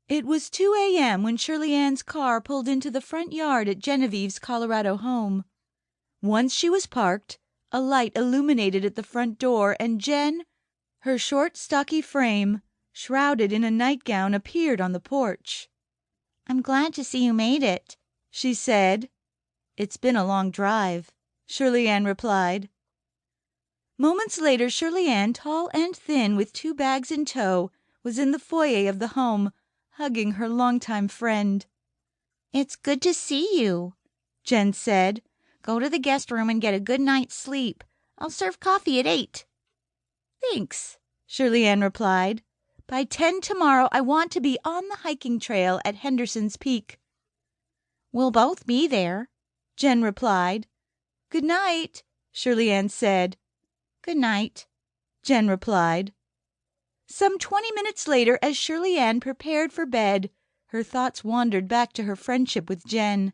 It was 2 a.m. when Shirley Ann's car pulled into the front yard at Genevieve's Colorado home. Once she was parked, a light illuminated at the front door, and Jen, her short, stocky frame shrouded in a nightgown, appeared on the porch. "I'm glad to see you made it," she said. "It's been a long drive," Shirley Ann replied. Moments later, Shirley Ann, tall and thin, with 2 bags in tow, was in the foyer of the home, hugging her longtime friend. "It's good to see you," Jen said. "Go to the guest room and get a good night's sleep. I'll serve coffee at 8. "Thanks," Shirley Ann replied. "By 10 tomorrow I want to be on the hiking trail at Henderson's Peak." "We'll both be there," Jen replied. "Good night," Shirley Ann said. "Good night," Jen replied. Some 20 minutes later, as Shirley Ann prepared for bed, her thoughts wandered back to her friendship with Jen.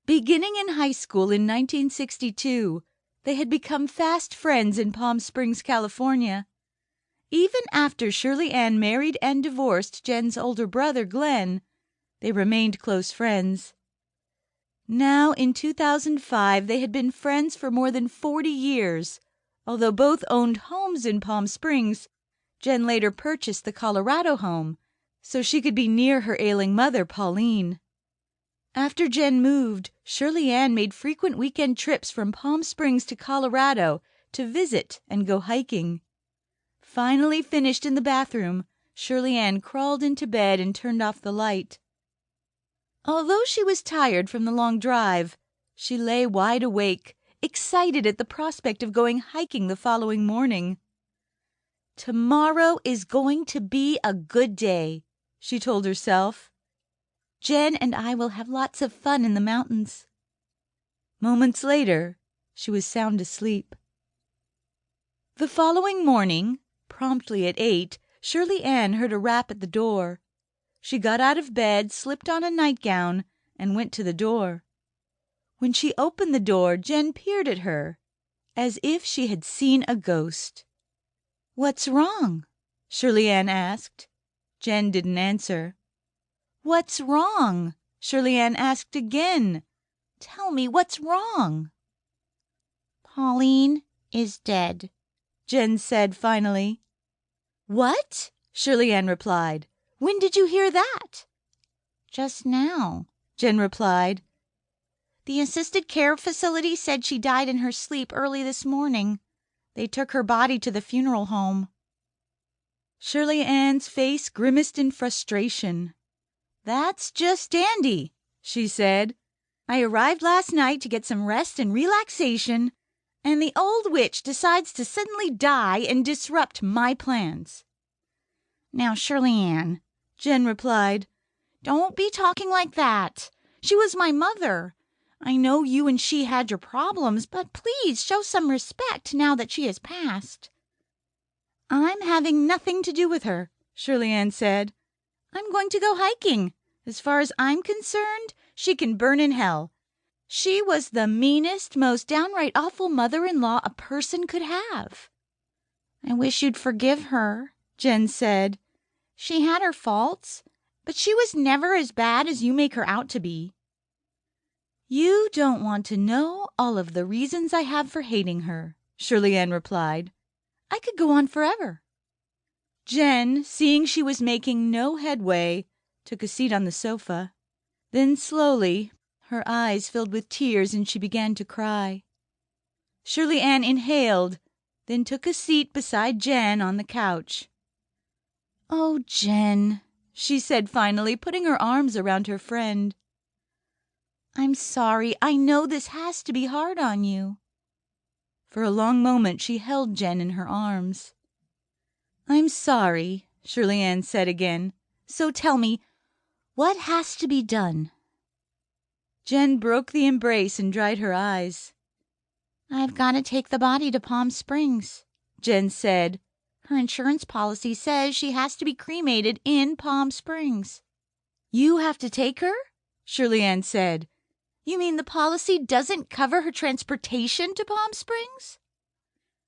Beginning in high school in 1962, they had become fast friends in Palm Springs, California. Even after Shirley Ann married and divorced Jen's older brother, Glenn, they remained close friends. Now, in 2005, they had been friends for more than 40 years. Although both owned homes in Palm Springs, Jen later purchased the Colorado home so she could be near her ailing mother, Pauline. After Jen moved, Shirley Ann made frequent weekend trips from Palm Springs to Colorado to visit and go hiking. Finally finished in the bathroom, Shirley Ann crawled into bed and turned off the light. Although she was tired from the long drive, she lay wide awake, excited at the prospect of going hiking the following morning. "Tomorrow is going to be a good day," she told herself. "Jen and I will have lots of fun in the mountains." Moments later, she was sound asleep. The following morning, promptly at 8, Shirley Ann heard a rap at the door. She got out of bed, slipped on a nightgown, and went to the door. When she opened the door, Jen peered at her, as if she had seen a ghost. "What's wrong?" Shirley Ann asked. Jen didn't answer. "What's wrong?" Shirley Ann asked again. "Tell me what's wrong." "Pauline is dead," Jen said finally. "What?" Shirley Ann replied. "When did you hear that?" "Just now," Jen replied. "The assisted care facility said she died in her sleep early this morning. They took her body to the funeral home." Shirley Ann's face grimaced in frustration. "That's just dandy," she said. "I arrived last night to get some rest and relaxation, and the old witch decides to suddenly die and disrupt my plans." "Now, Shirley Ann," Jen replied, "don't be talking like that. She was my mother. I know you and she had your problems, but please show some respect now that she has passed." "I'm having nothing to do with her," Shirley Ann said. "I'm going to go hiking. As far as I'm concerned, she can burn in hell. She was the meanest, most downright awful mother-in-law a person could have." "I wish you'd forgive her," Jen said. "She had her faults, but she was never as bad as you make her out to be." "You don't want to know all of the reasons I have for hating her," Shirley Ann replied. "I could go on forever." Jen, seeing she was making no headway, took a seat on the sofa. Then slowly her eyes filled with tears and she began to cry. Shirley Ann inhaled, then took a seat beside Jen on the couch. "Oh, Jen," she said finally, putting her arms around her friend. "I'm sorry. I know this has to be hard on you." For a long moment she held Jen in her arms. "I'm sorry," Shirley Ann said again. "So tell me, what has to be done?" Jen broke the embrace and dried her eyes. "I've got to take the body to Palm Springs," Jen said. "Her insurance policy says she has to be cremated in Palm Springs." "You have to take her?" Shirley Ann said. "You mean the policy doesn't cover her transportation to Palm Springs?"